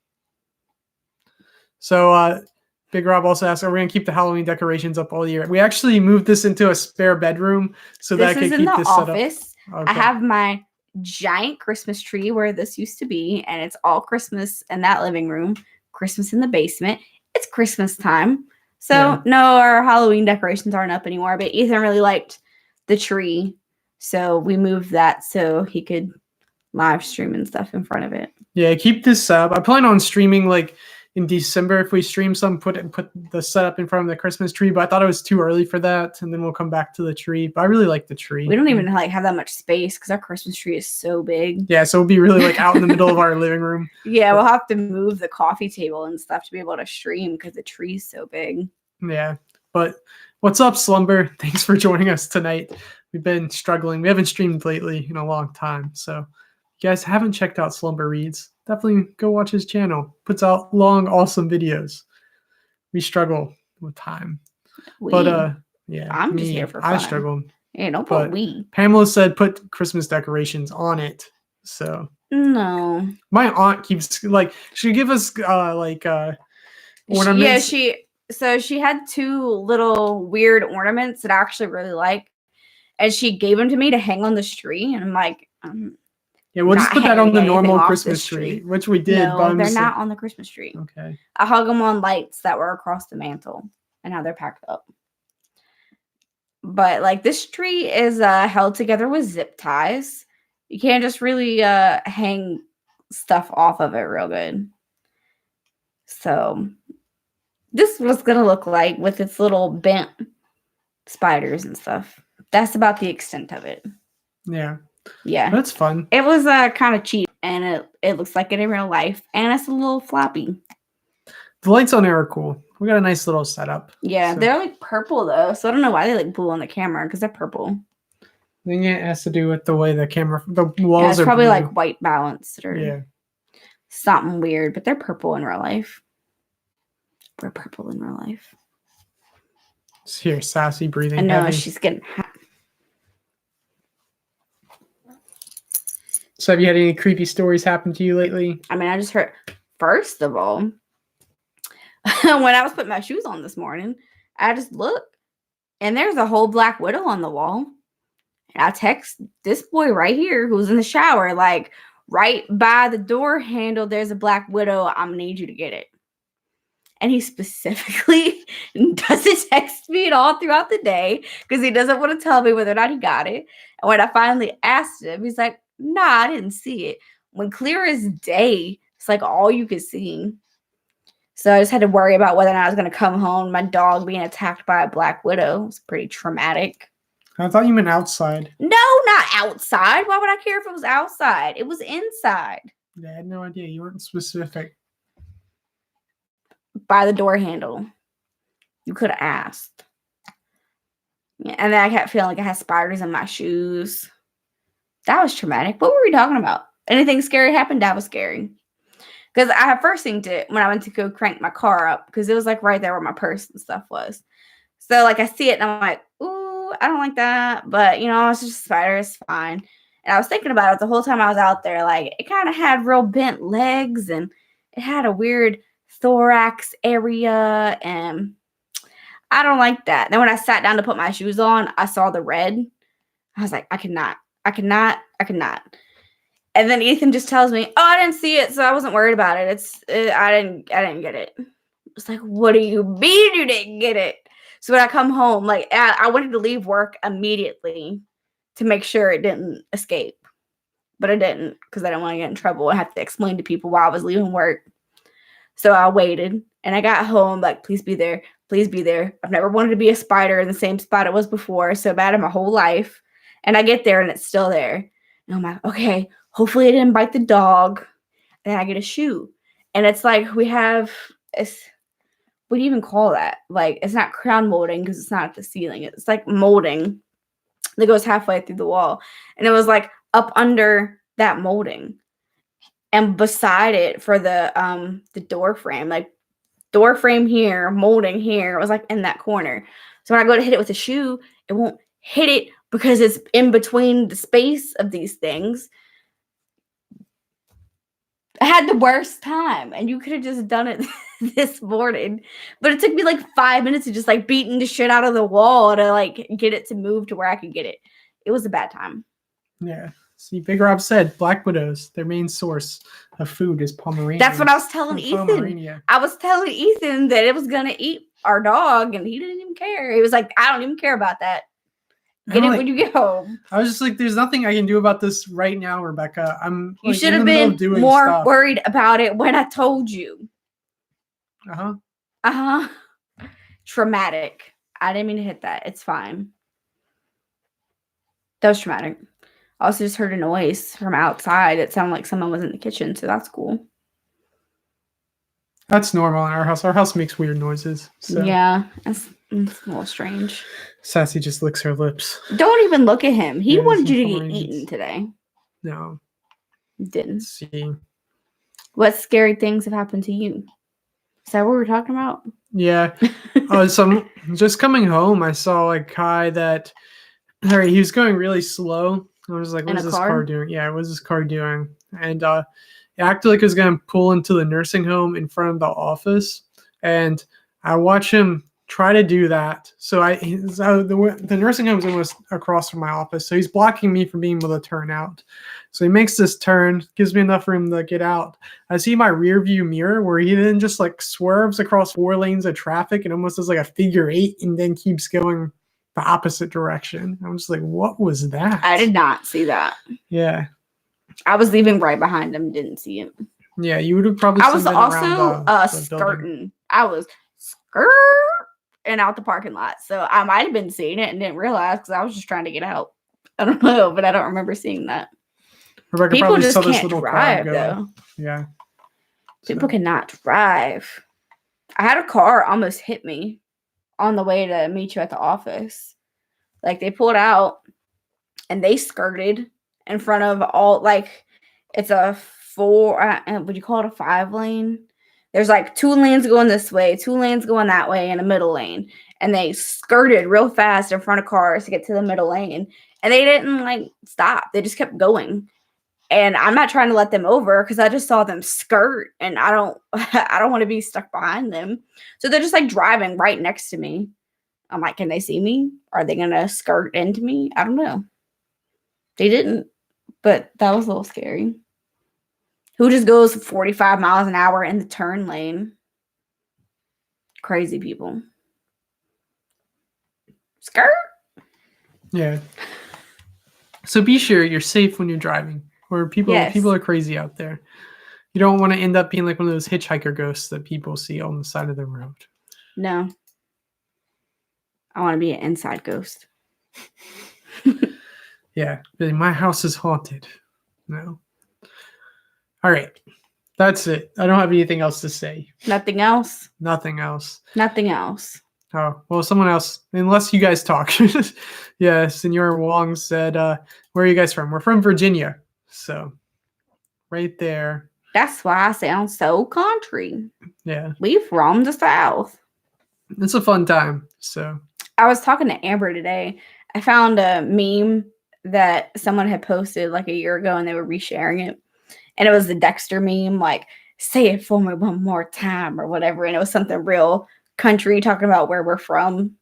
Big Rob also asked, are we gonna keep the Halloween decorations up all year? We actually moved this into a spare bedroom so that I This could is in keep the this set up. office. Okay. I have my giant Christmas tree where this used to be, and it's all Christmas in that living room, Christmas in the basement. It's Christmas time. So Yeah. no, our Halloween decorations aren't up anymore, but Ethan really liked the tree. So we moved that so he could live stream and stuff in front of it. Yeah, keep this up. I plan on streaming like in December if we stream some, put the setup in front of the Christmas tree, but I thought it was too early for that, and then we'll come back to the tree. But I really like the tree. We don't even like have that much space because our Christmas tree is so big. Yeah, so it'll be really like out in the middle of our living room. Yeah, we'll have to move the coffee table and stuff to be able to stream because the tree's so big. Yeah, but what's up, Slumber? Thanks for joining us tonight. We've been struggling. We haven't streamed lately in a long time, so if you guys haven't checked out Slumber Reads, definitely go watch his channel. Puts out long, awesome videos. We struggle with time, but yeah, I'm just here for I fun. struggle. Yeah, don't But put we. Pamela said put Christmas decorations on it. So No. my aunt keeps like she give us ornaments. Yeah, she had two little weird ornaments that I actually really like, and she gave them to me to hang on the tree, and I'm like, yeah, we'll just not put that on hanging the anything normal off Christmas this tree, tree. which we did. no, but I'm they're just not like, on the Christmas tree. okay. I hung them on lights that were across the mantle, and now they're packed up. But like this tree is held together with zip ties. You can't just really hang stuff off of it real good. So this is what it's gonna look like with its little bent spiders and stuff. That's about the extent of it. Yeah, Yeah, that's fun. it was kind of cheap, and it looks like it in real life, and it's a little floppy. The lights on there are cool. We got a nice little setup. Yeah, So, they're like purple though, so I don't know why they look blue on the camera because they're purple. I think it has to do with the way the Yeah, walls it's are probably blue. like white balanced or Yeah. something weird, but they're purple in real life. We're purple in real life. It's here, Sassy breathing I know heavy. she's getting hot. So have you had any creepy stories happen to you lately? I mean, I just heard, first of all, when I was putting my shoes on this morning, I just looked and there's a whole black widow on the wall. And I text this boy right here who's in the shower, like right by the door handle, there's a black widow. I'm gonna need you to get it. And he specifically doesn't text me at all throughout the day because he doesn't want to tell me whether or not he got it. And when I finally asked him, he's like, nah, I didn't see it. When clear as day, it's like all you could see. So I just had to worry about whether or not I was going to come home, my dog being attacked by a black widow. It was pretty traumatic. I thought you meant outside. No, not outside. Why would I care if it was outside? It was inside. Yeah, I had no idea. You weren't specific. By the door handle. You could have asked. Yeah, and then I kept feeling like I had spiders in my shoes. That was traumatic. What were we talking about? Anything scary happened? That was scary. Because I had first synced it when I went to go crank my car up because it was like right there where my purse and stuff was. So like I see it and I'm like, ooh, I don't like that. But you know, it's just a spider, it's fine. And I was thinking about it the whole time I was out there. Like it kind of had real bent legs and it had a weird thorax area, and I don't like that. Then when I sat down to put my shoes on, I saw the red. I was like, I cannot. And then Ethan just tells me, "Oh, I didn't see it, so I wasn't worried about it. I didn't get it." It's like, what do you mean you didn't get it? So when I come home, like I wanted to leave work immediately to make sure it didn't escape, but it didn't because I didn't want to get in trouble. I had to explain to people why I was leaving work. So I waited and I got home like, please be there. Please be there. I've never wanted to be a spider in the same spot it was before so bad in my whole life. And I get there and it's still there. And I'm like, okay, hopefully it didn't bite the dog. And I get a shoe. And it's like we have what do you even call that? Like, it's not crown molding because it's not at the ceiling. It's like molding that goes halfway through the wall. And it was like up under that molding. And beside it for the door frame, like door frame here, molding here, it was like in that corner. So when I go to hit it with a shoe, it won't hit it because it's in between the space of these things. I had the worst time, and you could have just done it this morning, but it took me like 5 minutes of just like beating the shit out of the wall to like get it to move to where I could get it. It was a bad time. Yeah. See, Big Rob said black widows, their main source of food is Pomeranian. That's what I was telling Ethan. I was telling Ethan that it was gonna eat our dog, and he didn't even care. He was like, "I don't even care about that. Get it when you get home." I was just like, "There's nothing I can do about this right now, Rebecca. You should have been more worried about it when I told you." Traumatic. I didn't mean to hit that. It's fine. That was traumatic. I also just heard a noise from outside. It sounded like someone was in the kitchen, so that's cool. That's normal in our house. Our house makes weird noises. So. Yeah, it's a little strange. Sassy just licks her lips. Don't even look at him. He wanted you to get eaten today. No. Didn't. Let's see. What scary things have happened to you? Is that what we're talking about? Yeah. So I'm just coming home. I saw a guy that, he was going really slow. I was like, what's this car doing? Yeah, what's this car doing? And it acted like it was going to pull into the nursing home in front of the office. And I watch him try to do that. So the nursing home is almost across from my office. So he's blocking me from being able to turn out. So he makes this turn, gives me enough room to get out. I see my rear view mirror where he then just like swerves across 4 lanes of traffic and almost does like a figure 8 and then keeps going the opposite direction. I'm just like, what was that? I did not see that. Yeah. I was leaving right behind him, didn't see it. Yeah, you would have probably I was also skirting. I was skirting out the parking lot. So I might have been seeing it and didn't realize because I was just trying to get out. I don't know, but I don't remember seeing that. Rebecca people probably just saw this can't little drive, car though. Yeah. People cannot drive. I had a car almost hit me on the way to meet you at the office. Like, they pulled out and they skirted in front of all, like, it's a 4, would you call it a 5 lane? There's like 2 lanes going this way, 2 lanes going that way, and a middle lane. And they skirted real fast in front of cars to get to the middle lane. And they didn't like stop. They just kept going. And I'm not trying to let them over because I just saw them skirt and I don't want to be stuck behind them. So they're just like driving right next to me. I'm like, can they see me? Are they going to skirt into me? I don't know. They didn't, but that was a little scary. Who just goes 45 miles an hour in the turn lane? Crazy people. Skirt? Yeah. So be sure you're safe when you're driving. Or people are crazy out there. You don't want to end up being like one of those hitchhiker ghosts that people see on the side of the road. No. I want to be an inside ghost. Yeah. My house is haunted. No. All right. That's it. I don't have anything else to say. Nothing else? Nothing else. Nothing else. Oh, well, someone else, unless you guys talk. Yeah, Senor Wong said, where are you guys from? We're from Virginia. So, right there. That's why I sound so country. Yeah. We from the South. It's a fun time. So, I was talking to Amber today. I found a meme that someone had posted like a year ago and they were resharing it. And it was the Dexter meme, like say it for me one more time or whatever. And it was something real country talking about where we're from.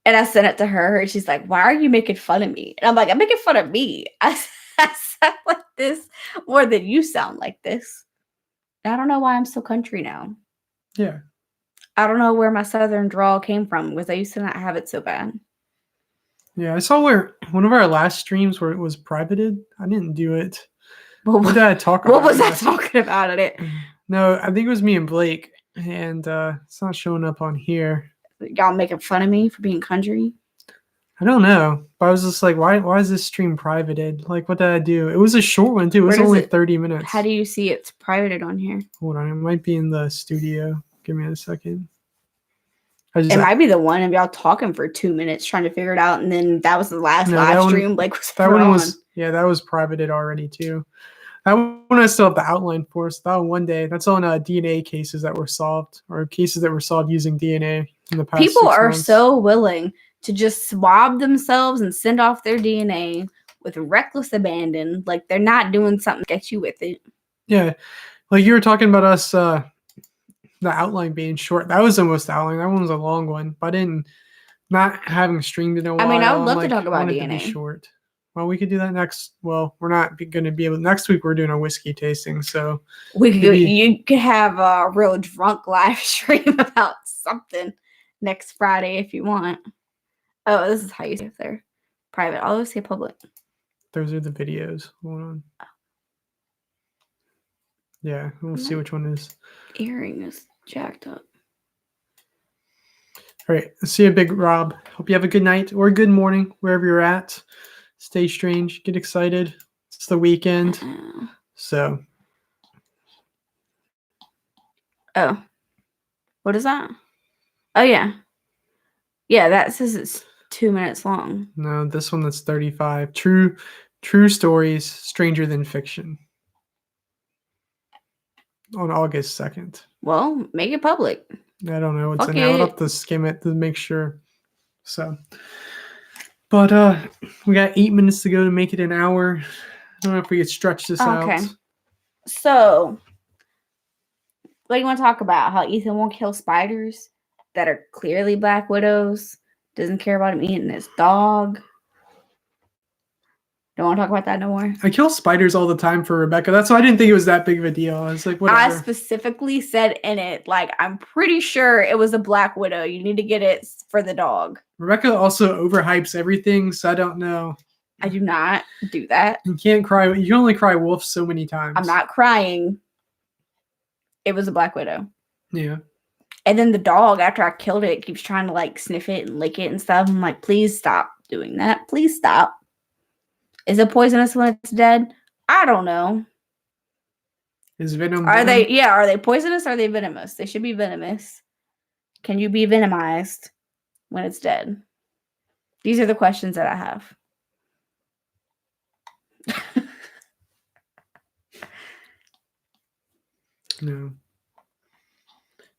And I sent it to her and she's like, why are you making fun of me? And I'm like, I'm making fun of me. I sound like this more than you sound like this. I don't know why I'm so country now. Yeah. I don't know where my southern drawl came from because I used to not have it so bad. Yeah, I saw where one of our last streams where it was privated. I didn't do it. What What did I talk about? What was I talking about in it? No, I think it was me and Blake, and it's not showing up on here. Y'all making fun of me for being country? I don't know, but I was just like, why is this stream privated? Like, what did I do? It was a short one too. It was Where does only it- 30 minutes. How do you see it's privated on here? Hold on, it might be in the studio. Give me a second. It might be the one of y'all talking for 2 minutes trying to figure it out, and then that was the last No, that live one- stream. Blake was that put one on. was that was privated already too. That one I still have the outline for. So that one day, that's on DNA cases that were solved or cases that were solved using DNA in the past. People 6 are months. so willing to just swab themselves and send off their DNA with reckless abandon, like they're not doing something sketchy with it. Yeah, like you were talking about us, the outline being short. That was almost the outline. That one was a long one, but not having streamed in a while. I mean, I would I'm love to like, talk I about want it to be DNA. short. Well, we could do that next. Well, we're not going to be able. Next week we're doing a whiskey tasting, so We could maybe- you could have a real drunk live stream about something next Friday if you want. Oh, this is how you say if they're private. I'll always say public. those are the videos. Hold on. Yeah, we'll see which one is. Earring is jacked up. All right. See you, Big Rob. Hope you have a good night or good morning wherever you're at. Stay strange. Get excited. It's the weekend. So, Oh, what is that? Oh yeah, yeah. That says it's 2 minutes long. no, this one that's 35. True stories, stranger than fiction. On August 2nd. Well, make it public. I don't know what's Fuck in it. I'll it. have to skim it to make sure. So, but we got 8 minutes to go to make it an hour. I don't know if we could stretch this Okay. out. So, what do you want to talk about? How Ethan won't kill spiders that are clearly Black Widows? Doesn't care about him eating his dog. Don't want to talk about that no more. I kill spiders all the time for Rebecca. That's why I didn't think it was that big of a deal. I was like, whatever. I specifically said in it, like, I'm pretty sure it was a Black Widow. You need to get it for the dog. Rebecca also overhypes everything, so I don't know. I do not do that. You can't cry. You can only cry wolf so many times. I'm not crying. It was a Black Widow. Yeah. And then the dog, after I killed it, keeps trying to like sniff it and lick it and stuff. I'm like, please stop doing that. Please stop. Is it poisonous when it's dead? I don't know. Is venom? Are venom? they? Yeah. Are they poisonous? Or are they venomous? They should be venomous. Can you be venomized when it's dead? These are the questions that I have. No.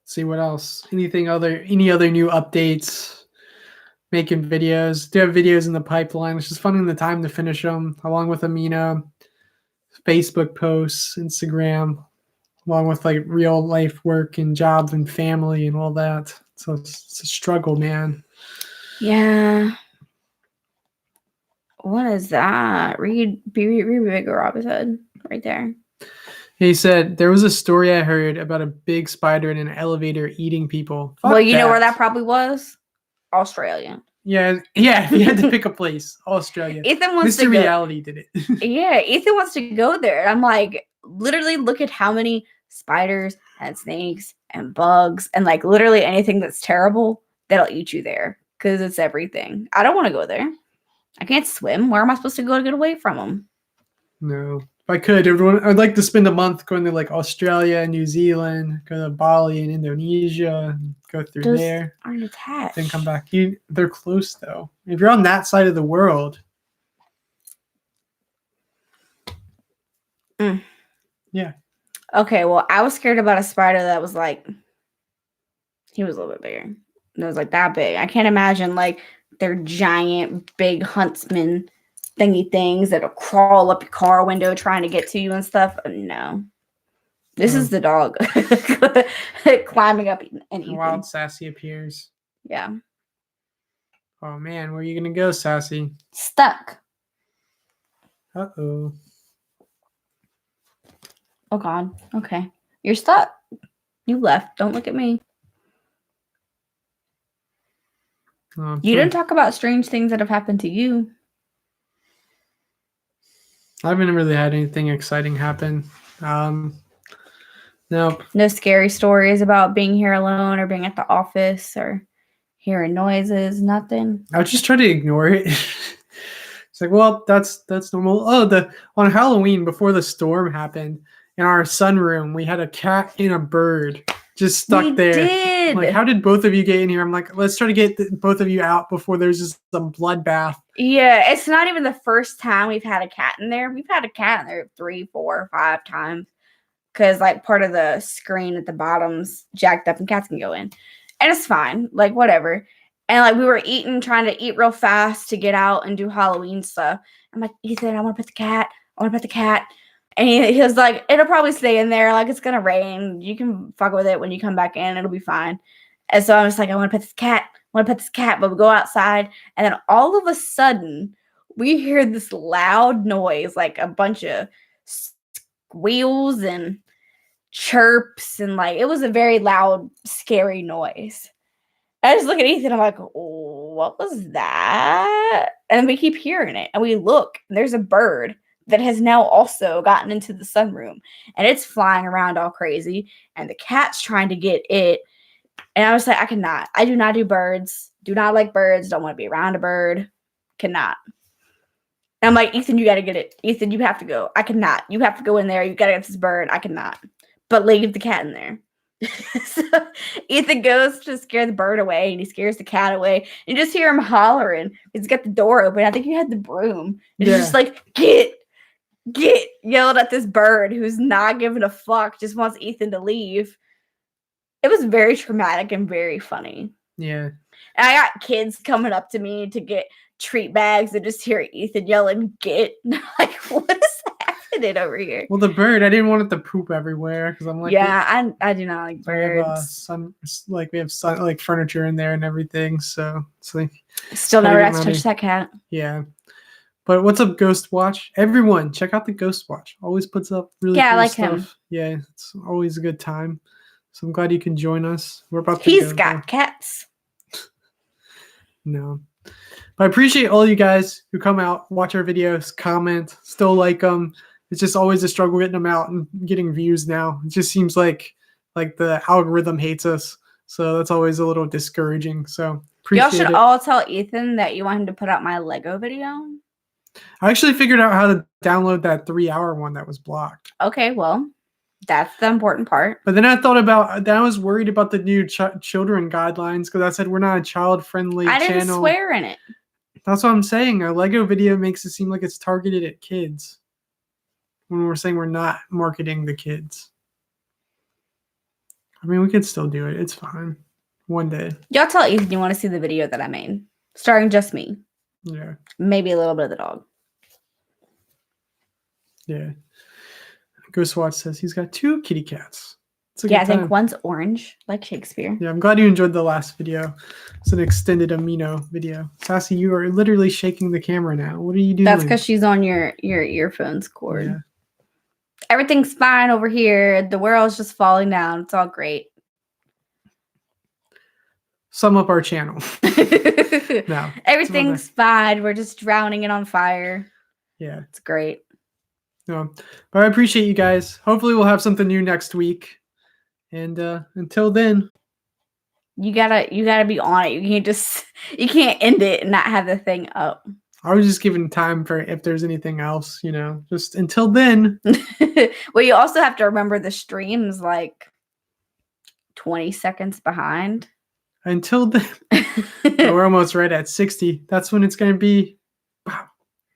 See what else? Any other new updates? Making videos. Do have videos in the pipeline. It's just finding the time to finish them, along with Amina, Facebook posts, Instagram, along with like real life work and jobs and family and all that. So it's a struggle, man. Yeah. What is that? Read Bigger Robin Hood right there. He said there was a story I heard about a big spider in an elevator eating people. Fuck Well, you know where that probably was? Australia. Yeah. If you had to pick a place, Australia. Ethan wants Mr. to go. Reality did it. Yeah, Ethan wants to go there. And I'm like, literally look at how many spiders and snakes and bugs and like literally anything that's terrible that'll eat you there because it's everything. I don't want to go there. I can't swim. Where am I supposed to go to get away from them? No. If I could, I'd like to spend a month going to like Australia, New Zealand, go to Bali and Indonesia, and go through Those there, aren't attached. then come back. They're close though. If you're on that side of the world. Mm. Yeah. Okay, well, I was scared about a spider that was like, he was a little bit bigger. And it was like that big. I can't imagine like they're giant, big huntsman thingy things that'll crawl up your car window trying to get to you and stuff. No. This Oh. is the dog climbing up and eating. Wild Sassy appears. Yeah. Oh man, where are you gonna go, Sassy? Stuck. Uh-oh. Oh God. Okay. You're stuck. You left. Don't look at me. Oh, You didn't talk about strange things that have happened to you. I haven't really had anything exciting happen. Nope. No scary stories about being here alone or being at the office or hearing noises. Nothing. I just try to ignore it. It's like, well, that's normal. Oh, on Halloween before the storm happened, in our sunroom, we had a cat and a bird just stuck We there. did. Like, how did both of you get in here? I'm like, let's try to get both of you out before there's just some bloodbath. Yeah, it's not even the first time we've had a cat in there. We've had a cat in there 3, 4, 5 times. Because, like, part of the screen at the bottom's jacked up and cats can go in. And it's fine. Like, whatever. And, like, we were trying to eat real fast to get out and do Halloween stuff. I'm like, Ethan, I want to pet the cat. I want to pet the cat. And he was like, it'll probably stay in there. Like, it's going to rain. You can fuck with it when you come back in. It'll be fine. And so I was like, I want to pet this cat. I want to pet this cat. But we go outside. And then all of a sudden, we hear this loud noise. Like, a bunch of squeals and chirps. And, like, it was a very loud, scary noise. I just look at Ethan. I'm like, oh, what was that? And we keep hearing it. And we look. And there's a bird that has now also gotten into the sunroom, and it's flying around all crazy, and the cat's trying to get it. And I was like, I do not do birds, do not like birds, don't want to be around a bird, cannot. And I'm like, Ethan, you got to get it. Ethan, you have to go. I cannot. You have to go in there. You got to get this bird. I cannot. But leave the cat in there. So Ethan goes to scare the bird away, and he scares the cat away. And you just hear him hollering. He's got the door open. I think he had the broom. And he's just like, get yelled at this bird who's not giving a fuck, just wants Ethan to leave. It was very traumatic and very funny. Yeah. And I got kids coming up to me to get treat bags and just hear Ethan yelling, get. Like, what is happening over here? Well, the bird, I didn't want it to poop everywhere because I'm like, yeah, I do not like birds. We have like furniture in there and everything. So it's like, still never got to touch that cat. Yeah. But what's up, Ghost Watch? Everyone, check out the Ghost Watch. Always puts up really cool I like stuff. him. Yeah, it's always a good time. So I'm glad you can join us. We're about to He's go got now. cats. No. But I appreciate all you guys who come out, watch our videos, comment, still like them. It's just always a struggle getting them out and getting views now. It just seems like the algorithm hates us. So that's always a little discouraging. So appreciate Y'all should it. all tell Ethan that you want him to put out my Lego video. I actually figured out how to download that 3-hour one that was blocked. Okay, well, that's the important part. But then I thought about that. I was worried about the new children guidelines because I said we're not a child-friendly channel. I didn't swear in it. That's what I'm saying. A Lego video makes it seem like it's targeted at kids when we're saying we're not marketing the kids. I mean, we could still do it. It's fine. One day. Y'all tell Ethan you want to see the video that I made, starring just me. Yeah. Maybe a little bit of the dog. Yeah. Ghost Watch says he's got 2 kitty cats. Yeah, I think one's orange, like Shakespeare. Yeah, I'm glad you enjoyed the last video. It's an extended amino video. Sassy, you are literally shaking the camera now. What are you doing? That's because she's on your earphones cord. Yeah. Everything's fine over here. The world's just falling down. It's all great. Sum up our channel. No. Everything's fine. We're just drowning it on fire. Yeah. It's great. No. But I appreciate you guys. Hopefully we'll have something new next week. And until then, you gotta be on it. You can't end it and not have the thing up. I was just giving time for if there's anything else, just until then. Well, you also have to remember the stream's like 20 seconds behind. Until then. We're almost right at 60. That's when it's going to be.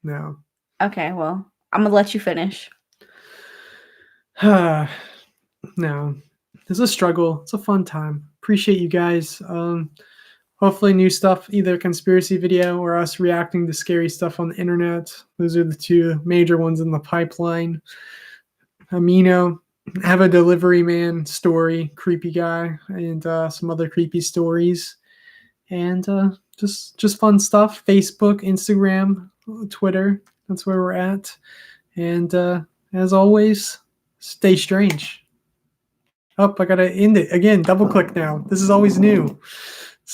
No. Okay, well, I'm going to let you finish. No. It's a struggle. It's a fun time. Appreciate you guys. Hopefully new stuff, either a conspiracy video or us reacting to scary stuff on the internet. Those are the 2 major ones in the pipeline. Amino, have a delivery man story, creepy guy, and some other creepy stories, and just fun stuff. Facebook, Instagram, Twitter. That's where we're at. And as always, stay strange. Oh, I gotta end it again. Double click now. This is always new.